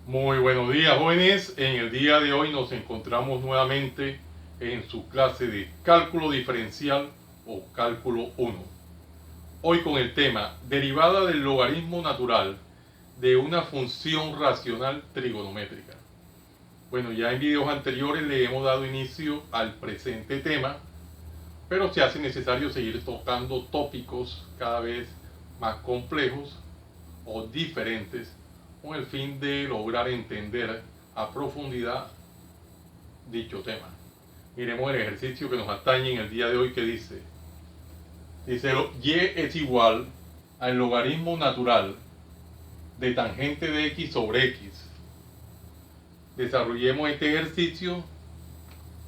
Muy buenos días, jóvenes. En el día de hoy nos encontramos nuevamente en su clase de cálculo diferencial o cálculo 1. Hoy con el tema derivada del logaritmo natural de una función racional trigonométrica. Bueno, ya en videos anteriores le hemos dado inicio al presente tema, pero se hace necesario seguir tocando tópicos cada vez más complejos o diferentes con el fin de lograr entender a profundidad dicho tema. Miremos el ejercicio que nos atañe en el día de hoy que dice y es igual al logaritmo natural de tangente de x sobre x. Desarrollemos este ejercicio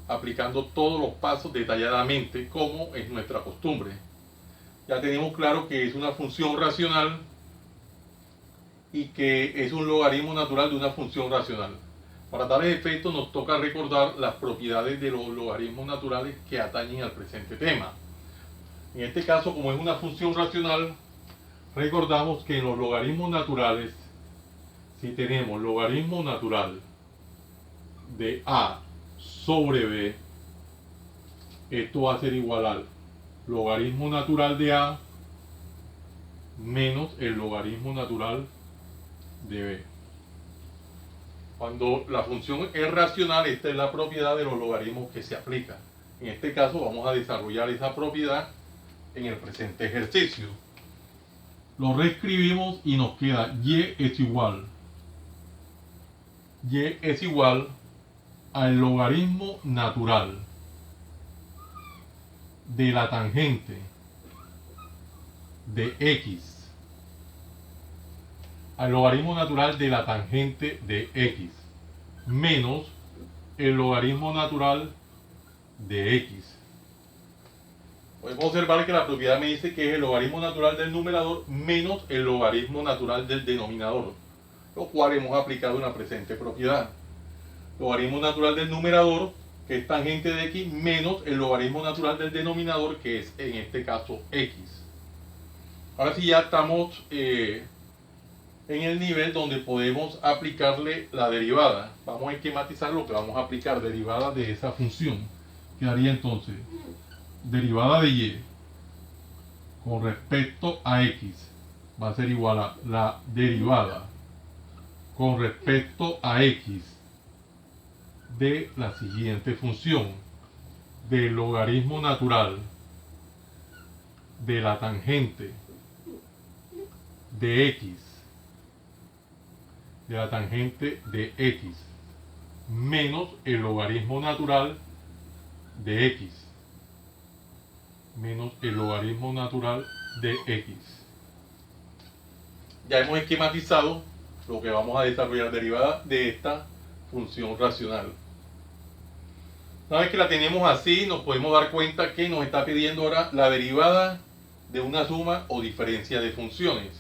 aplicando todos los pasos detalladamente como es nuestra costumbre. Ya tenemos claro que es una función racional y que es un logaritmo natural de una función racional. Para tales efectos nos toca recordar las propiedades de los logaritmos naturales que atañen al presente tema. En este caso, como es una función racional, recordamos que en los logaritmos naturales, si tenemos logaritmo natural de a sobre b, esto va a ser igual al logaritmo natural de a menos el logaritmo natural de b. Cuando la función es racional, esta es la propiedad de los logaritmos que se aplican. En este caso vamos a desarrollar esa propiedad en el presente ejercicio. Lo reescribimos y nos queda y es igual al logaritmo natural de la tangente de x, al logaritmo natural de la tangente de x menos el logaritmo natural de x. Podemos observar que la propiedad me dice que es el logaritmo natural del numerador menos el logaritmo natural del denominador, lo cual hemos aplicado en la presente propiedad. Logaritmo natural del numerador, que es tangente de x, menos el logaritmo natural del denominador, que es en este caso x. Ahora sí ya estamos en el nivel donde podemos aplicarle la derivada. Vamos a esquematizar lo que vamos a aplicar, derivada de esa función. Quedaría entonces derivada de y con respecto a x va a ser igual a la derivada con respecto a x de la siguiente función, del logaritmo natural de la tangente de x, menos el logaritmo natural de x, Ya hemos esquematizado lo que vamos a desarrollar derivada de esta función racional. Una vez que la tenemos así, nos podemos dar cuenta que nos está pidiendo ahora la derivada de una suma o diferencia de funciones.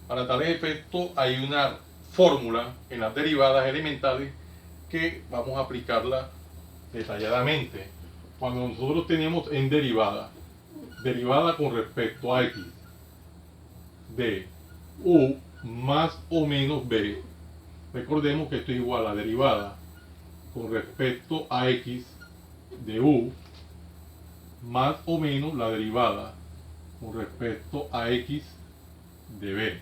Para tal efecto hay una fórmula en las derivadas elementales que vamos a aplicarla detalladamente. Cuando nosotros tenemos en derivada con respecto a x de u más o menos b, recordemos que esto es igual a derivada con respecto a x de u más o menos la derivada con respecto a x de b.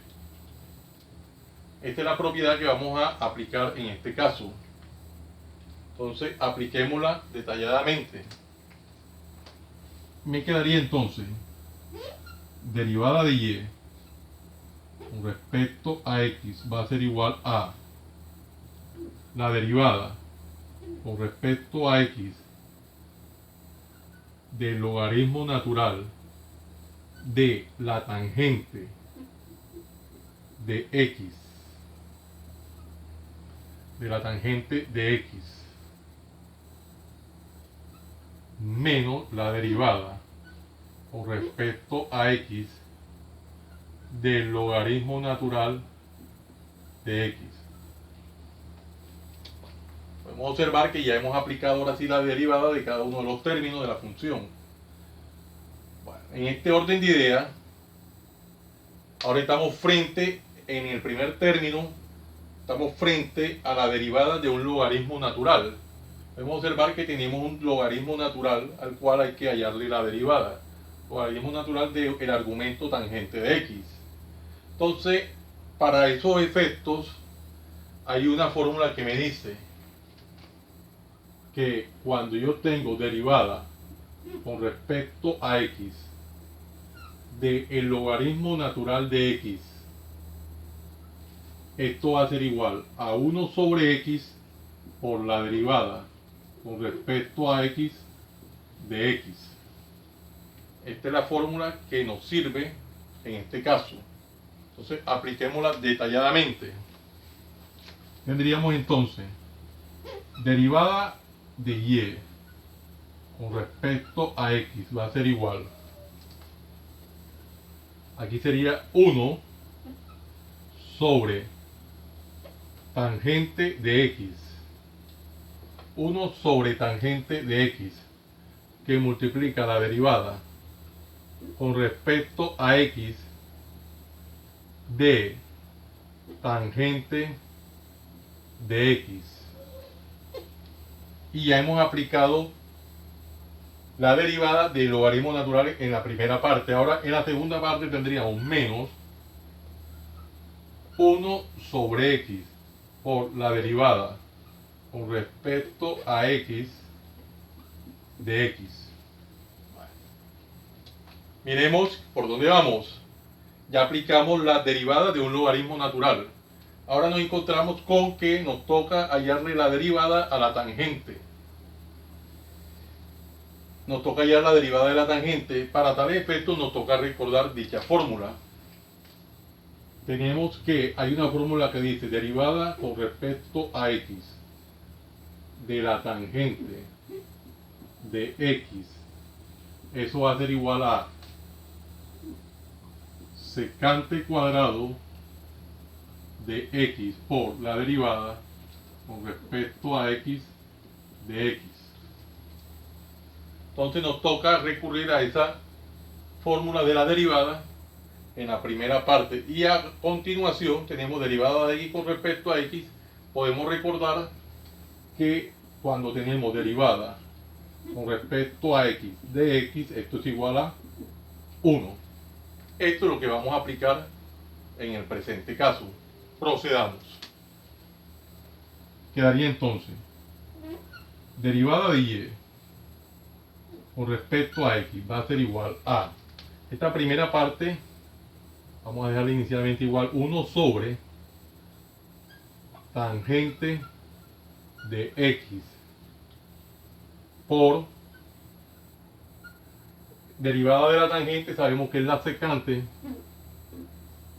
Esta es la propiedad que vamos a aplicar en este caso. Entonces apliquémosla detalladamente. Me quedaría entonces derivada de y con respecto a x va a ser igual a la derivada con respecto a x del logaritmo natural de la tangente de x, menos la derivada con respecto a x del logaritmo natural de x. Podemos observar que ya hemos aplicado ahora sí la derivada de cada uno de los términos de la función. Bueno, en este orden de ideas, ahora estamos frente en el primer término estamos frente a la derivada de un logaritmo natural. Podemos observar que tenemos un logaritmo natural al cual hay que hallarle la derivada. Logaritmo natural del argumento tangente de x. Entonces, para esos efectos, hay una fórmula que me dice que cuando yo tengo derivada con respecto a x del logaritmo natural de x, esto va a ser igual a 1 sobre x por la derivada con respecto a x de x. Esta es la fórmula que nos sirve en este caso. Entonces, apliquémosla detalladamente. Tendríamos entonces derivada de y con respecto a x va a ser igual. Aquí sería 1 sobre tangente de x. 1 sobre tangente de x que multiplica la derivada con respecto a x de tangente de x. Y ya hemos aplicado la derivada del logaritmo natural en la primera parte. Ahora en la segunda parte tendríamos menos 1 sobre x por la derivada con respecto a x de x. Miremos por dónde vamos. Ya aplicamos la derivada de un logaritmo natural. Ahora nos encontramos con que nos toca hallarle la derivada a la tangente. Nos toca hallar la derivada de la tangente. Para tal efecto nos toca recordar dicha fórmula. Tenemos que hay una fórmula que dice derivada con respecto a x de la tangente de x. Eso va a ser igual a secante cuadrado de x por la derivada con respecto a x de x. Entonces nos toca recurrir a esa fórmula de la derivada en la primera parte, y a continuación tenemos derivada de x con respecto a x. Podemos recordar que cuando tenemos derivada con respecto a x de x, esto es igual a 1. Esto es lo que vamos a aplicar en el presente caso. Procedamos. Quedaría entonces derivada de y con respecto a x va a ser igual a esta primera parte. Vamos a dejarla inicialmente igual 1 sobre tangente de x por derivada de la tangente, sabemos que es la secante,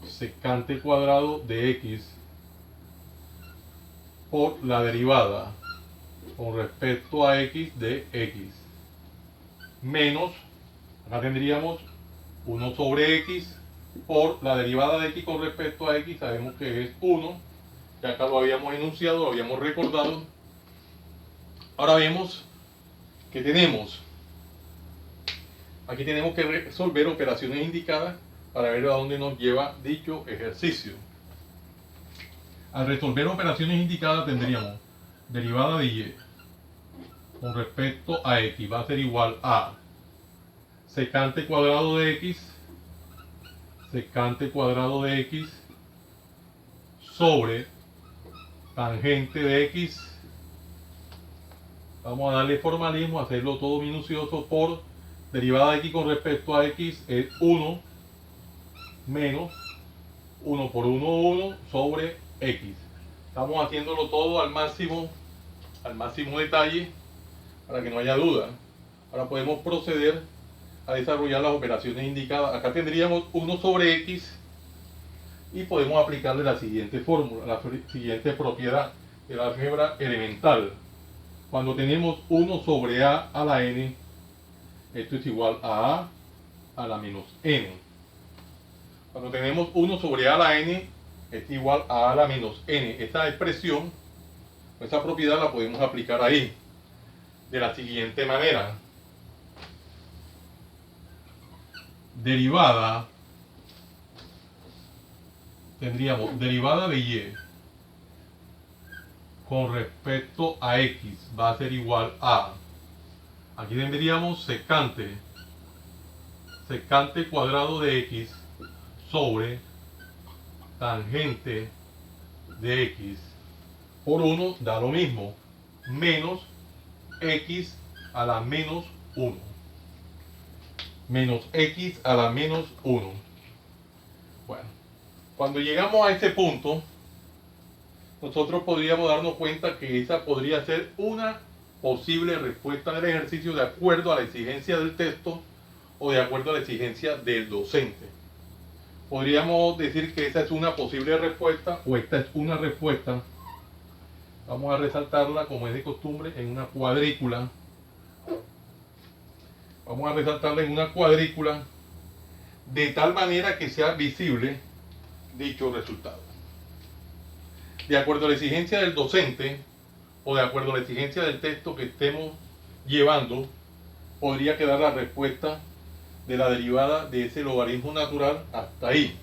secante cuadrado de x por la derivada con respecto a x de x, menos, acá tendríamos 1 sobre x por la derivada de x con respecto a x, sabemos que es 1, ya acá lo habíamos enunciado, lo habíamos recordado. Ahora vemos que aquí tenemos que resolver operaciones indicadas para ver a dónde nos lleva dicho ejercicio. Al resolver operaciones indicadas tendríamos derivada de y con respecto a x va a ser igual a secante cuadrado de x, secante cuadrado de x sobre tangente de x. Vamos a darle formalismo, hacerlo todo minucioso, por derivada de x con respecto a x es 1 menos 1 por 1, 1 sobre x. Estamos haciéndolo todo al máximo detalle para que no haya duda. Ahora podemos proceder a desarrollar las operaciones indicadas. Acá tendríamos 1 sobre x y podemos aplicarle la siguiente fórmula, la siguiente propiedad de la álgebra elemental. Cuando tenemos 1 sobre a la n, esto es igual a la menos n. Cuando tenemos 1 sobre a la n, es igual a la menos n. Esta expresión, esa propiedad la podemos aplicar ahí de la siguiente manera. Tendríamos derivada de y con respecto a x va a ser igual a, aquí tendríamos secante cuadrado de x sobre tangente de x por 1 da lo mismo, menos x a la menos 1. Menos x a la menos 1. Bueno, cuando llegamos a este punto, nosotros podríamos darnos cuenta que esa podría ser una posible respuesta del ejercicio de acuerdo a la exigencia del texto o de acuerdo a la exigencia del docente. Podríamos decir que esa es una posible respuesta o esta es una respuesta. Vamos a resaltarla como es de costumbre en una cuadrícula. Vamos a resaltarla en una cuadrícula de tal manera que sea visible dicho resultado. De acuerdo a la exigencia del docente o de acuerdo a la exigencia del texto que estemos llevando, podría quedar la respuesta de la derivada de ese logaritmo natural hasta ahí.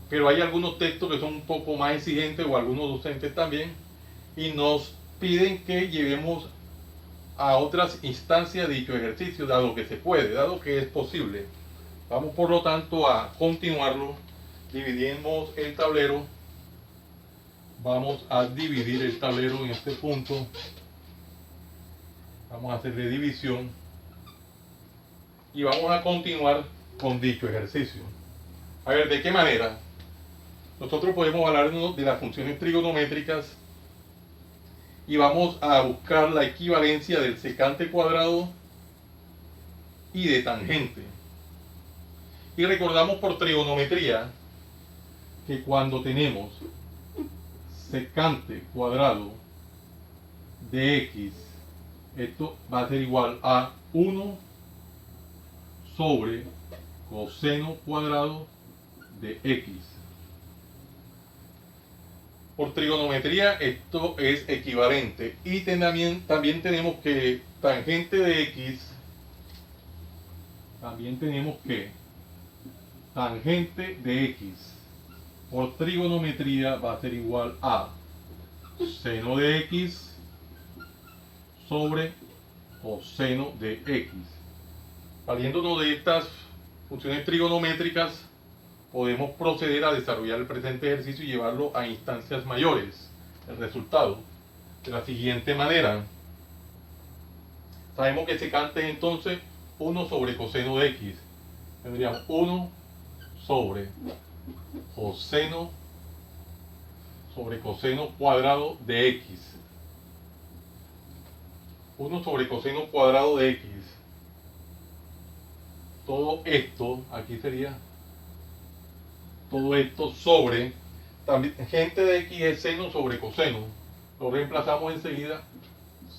Pero hay algunos textos que son un poco más exigentes, o algunos docentes también, y nos piden que llevemos a otras instancias dicho ejercicio, dado que se puede, dado que es posible. Vamos por lo tanto a continuarlo. Dividimos el tablero. Vamos a dividir el tablero en este punto. Vamos a hacerle división. Y vamos a continuar con dicho ejercicio. A ver, ¿de qué manera? Nosotros podemos hablarnos de las funciones trigonométricas y vamos a buscar la equivalencia del secante cuadrado y de tangente. Y recordamos por trigonometría que cuando tenemos secante cuadrado de x, esto va a ser igual a 1 sobre coseno cuadrado de x. Por trigonometría esto es equivalente. Y también tenemos que tangente de x, tangente de x por trigonometría va a ser igual a seno de x sobre coseno de x. Valiéndonos de estas funciones trigonométricas, podemos proceder a desarrollar el presente ejercicio y llevarlo a instancias mayores. El resultado de la siguiente manera. Sabemos que secante es entonces 1 sobre coseno de x. Tendríamos 1 sobre coseno cuadrado de x. 1 sobre coseno cuadrado de x. Todo esto, aquí sería todo esto sobre, también gente de x es seno sobre coseno. Lo reemplazamos enseguida.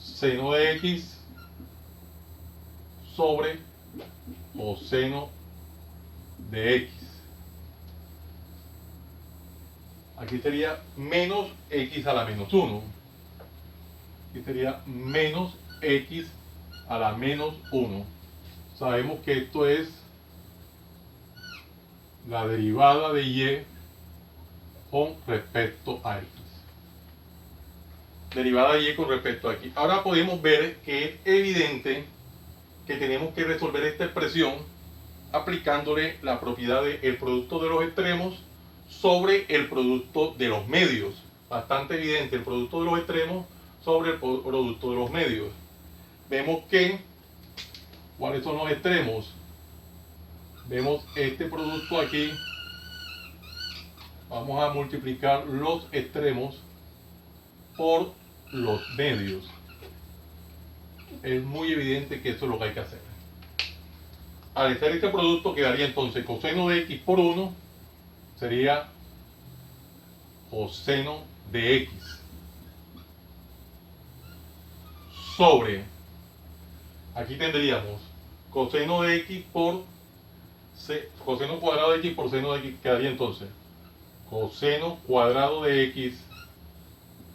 Seno de x sobre coseno de x. Aquí sería menos x a la menos 1. Aquí sería menos x a la menos 1. Sabemos que esto es la derivada de y con respecto a x. Derivada de y con respecto a aquí. Ahora podemos ver que es evidente que tenemos que resolver esta expresión aplicándole la propiedad del producto de los extremos sobre el producto de los medios. Bastante evidente, el producto de los extremos sobre el producto de los medios. Vemos que, ¿cuáles son los extremos? Vemos este producto aquí. Vamos a multiplicar los extremos por los medios. Es muy evidente que eso es lo que hay que hacer. Al hacer este producto quedaría entonces coseno de x por 1 sería coseno de x sobre, aquí tendríamos coseno de x por coseno cuadrado de x por seno de x, quedaría entonces coseno cuadrado de x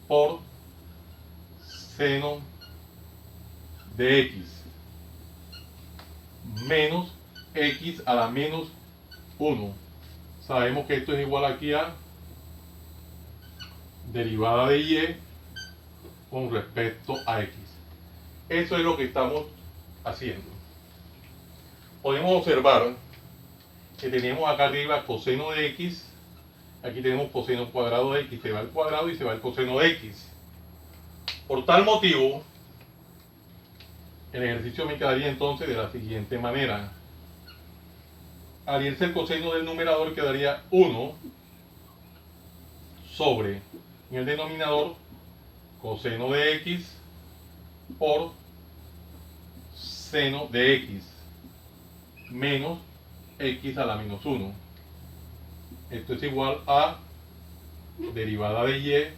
por seno de x menos x a la menos 1. Sabemos que esto es igual aquí a derivada de y con respecto a x. Eso es lo que estamos haciendo. Podemos observar que tenemos acá arriba coseno de x, aquí tenemos coseno cuadrado de x, se va al cuadrado y se va el coseno de x. Por tal motivo, el ejercicio me quedaría entonces de la siguiente manera. Al irse el coseno del numerador quedaría 1 sobre, en el denominador, coseno de x por seno de x menos x a la menos 1. Esto es igual a derivada de y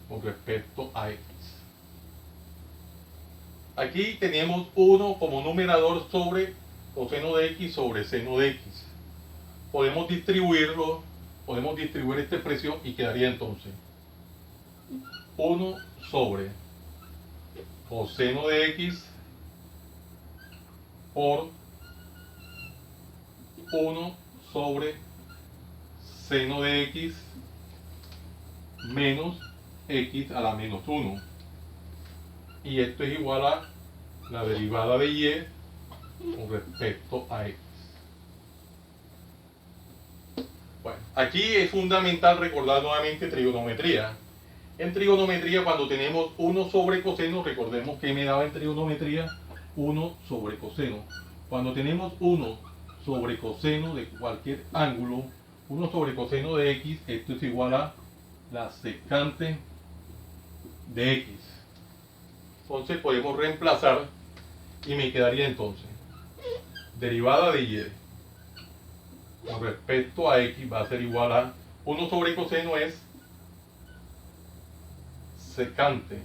con respecto a x. Aquí tenemos 1 como numerador sobre coseno de x sobre seno de x. Podemos distribuirlo, podemos distribuir esta expresión y quedaría entonces 1 sobre coseno de x por 1 sobre seno de x menos x a la menos 1. Y esto es igual a la derivada de y con respecto a x. Bueno, aquí es fundamental recordar nuevamente trigonometría. En trigonometría, cuando tenemos 1 sobre coseno, recordemos que me daba en trigonometría 1 sobre coseno. Cuando tenemos 1 sobre coseno de cualquier ángulo, 1 sobre coseno de x, esto es igual a la secante de x. Entonces podemos reemplazar y me quedaría entonces derivada de y con respecto a x va a ser igual a 1 sobre coseno es secante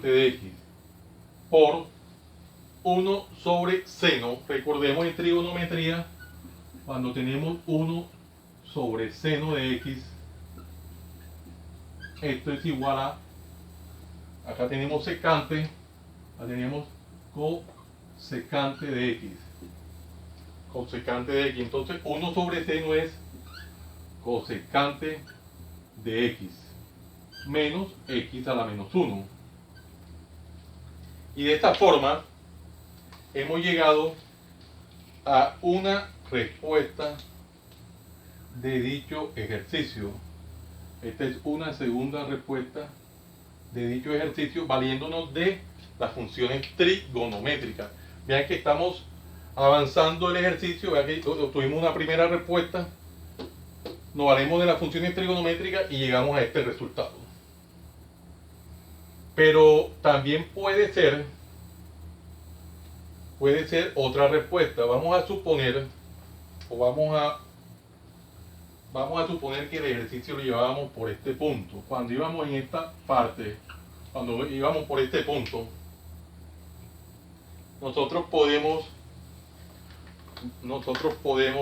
de x por 1 sobre seno. Recordemos en trigonometría, cuando tenemos 1 sobre seno de x, esto es igual a, acá tenemos secante, acá tenemos cosecante de x. Cosecante de x. Entonces 1 sobre seno es cosecante de x menos x a la menos 1. Y de esta forma hemos llegado a una respuesta de dicho ejercicio. Esta es una segunda respuesta de dicho ejercicio valiéndonos de las funciones trigonométricas. Vean que estamos avanzando el ejercicio. Vean que tuvimos una primera respuesta, nos valemos de las funciones trigonométricas y llegamos a este resultado. Pero también puede ser otra respuesta. Vamos a suponer que el ejercicio lo llevábamos por este punto. Cuando íbamos en esta parte, cuando íbamos por este punto, nosotros podemos,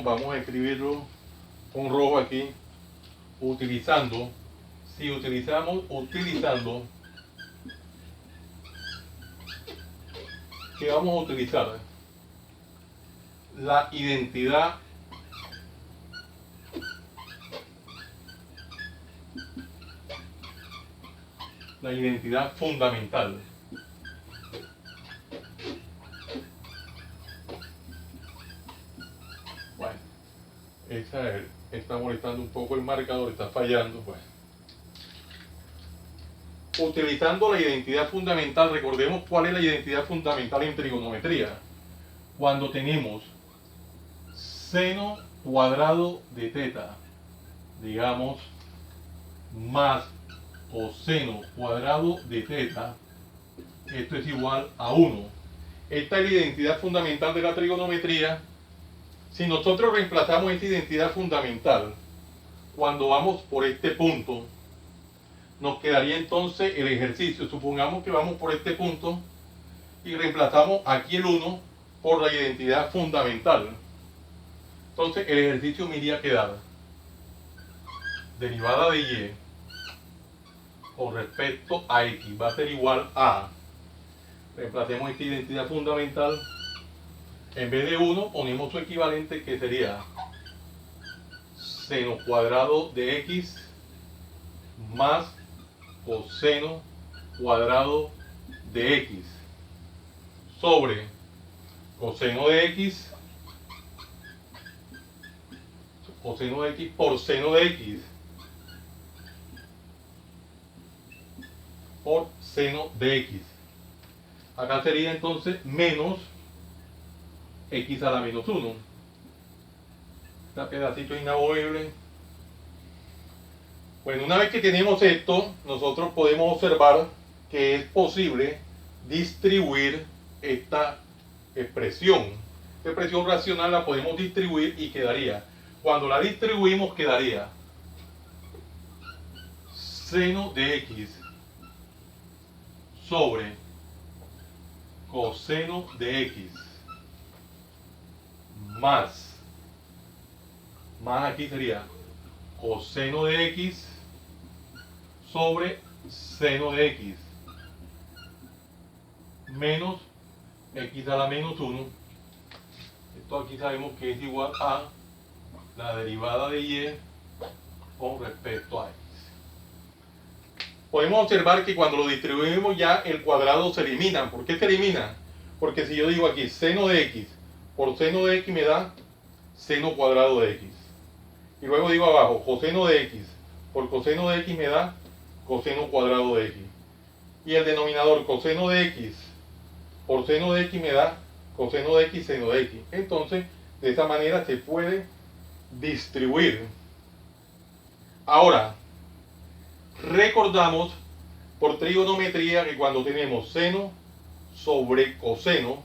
vamos a escribirlo con rojo aquí, utilizando ¿qué vamos a utilizar? La identidad fundamental. Bueno, está molestando un poco el marcador, está fallando. Bueno. Utilizando la identidad fundamental, recordemos cuál es la identidad fundamental en trigonometría. Cuando tenemos seno cuadrado de teta, digamos, más coseno cuadrado de teta, esto es igual a 1. Esta es la identidad fundamental de la trigonometría. Si nosotros reemplazamos esta identidad fundamental cuando vamos por este punto, nos quedaría entonces el ejercicio. Supongamos que vamos por este punto y reemplazamos aquí el 1 por la identidad fundamental. Entonces el ejercicio me iría a quedar derivada de y con respecto a x va a ser igual a, reemplacemos esta identidad fundamental, en vez de 1 ponemos su equivalente que sería seno cuadrado de x más coseno cuadrado de x sobre coseno de x por seno de x por seno de x. Acá sería entonces menos x a la menos 1. Este pedacito inamovible. Bueno, una vez que tenemos esto, nosotros podemos observar que es posible distribuir esta expresión. Esta expresión racional la podemos distribuir y quedaría, cuando la distribuimos quedaría seno de x sobre coseno de x más aquí sería coseno de x sobre seno de x menos x a la menos 1. Esto aquí sabemos que es igual a la derivada de y con respecto a x. Podemos observar que cuando lo distribuimos ya el cuadrado se elimina. ¿Por qué se elimina? Porque si yo digo aquí seno de x por seno de x me da seno cuadrado de x. Y luego digo abajo coseno de x por coseno de x me da coseno cuadrado de x. Y el denominador coseno de x por seno de x me da coseno de x seno de x. Entonces, de esa manera se puede distribuir. Ahora, recordamos por trigonometría que cuando tenemos seno sobre coseno,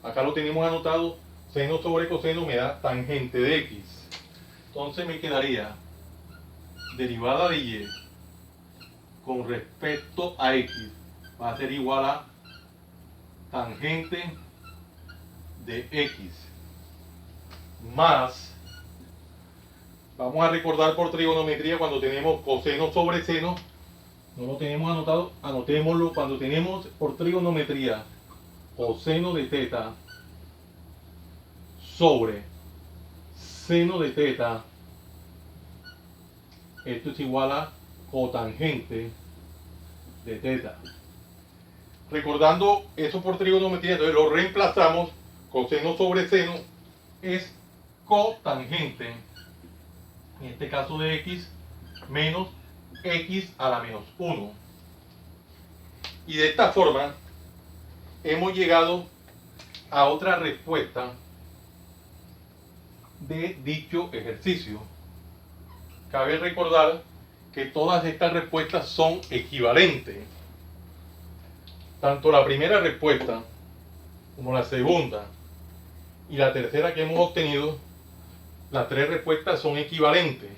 acá lo tenemos anotado, seno sobre coseno me da tangente de x. Entonces me quedaría derivada de y con respecto a x va a ser igual a tangente de x más, vamos a recordar por trigonometría cuando tenemos coseno sobre seno, no lo tenemos anotado, anotémoslo, cuando tenemos por trigonometría coseno de teta sobre seno de teta, esto es igual a cotangente de teta. Recordando eso por trigonometría, entonces lo reemplazamos, coseno sobre seno es cotangente, en este caso de x, menos x a la menos 1. Y de esta forma hemos llegado a otra respuesta de dicho ejercicio. Cabe recordar que todas estas respuestas son equivalentes. Tanto la primera respuesta como la segunda y la tercera que hemos obtenido, las tres respuestas son equivalentes.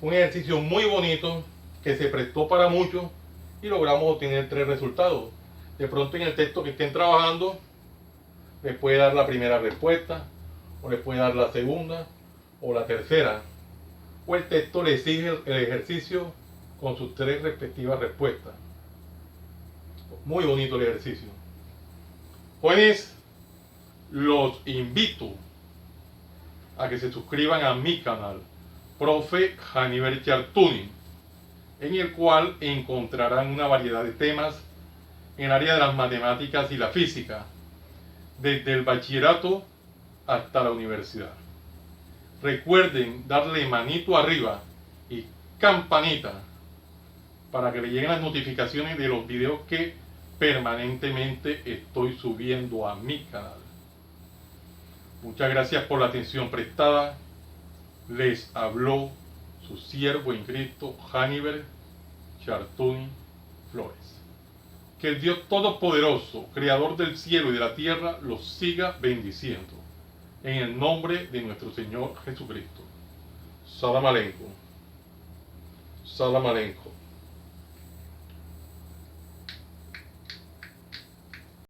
Un ejercicio muy bonito que se prestó para mucho y logramos obtener tres resultados. De pronto en el texto que estén trabajando les puede dar la primera respuesta, o les puede dar la segunda o la tercera, o el texto le exige el ejercicio con sus tres respectivas respuestas. Muy bonito el ejercicio. Pues los invito a que se suscriban a mi canal, Profe Hannibal Chartuni, en el cual encontrarán una variedad de temas en el área de las matemáticas y la física, desde el bachillerato hasta la universidad. Recuerden darle manito arriba y campanita para que le lleguen las notificaciones de los videos que permanentemente estoy subiendo a mi canal. Muchas gracias por la atención prestada. Les habló su siervo en Cristo, Hannibal Chartuni Flores. Que el Dios Todopoderoso, Creador del cielo y de la tierra, los siga bendiciendo. En el nombre de nuestro Señor Jesucristo. Salam aleikum. Salam aleikum.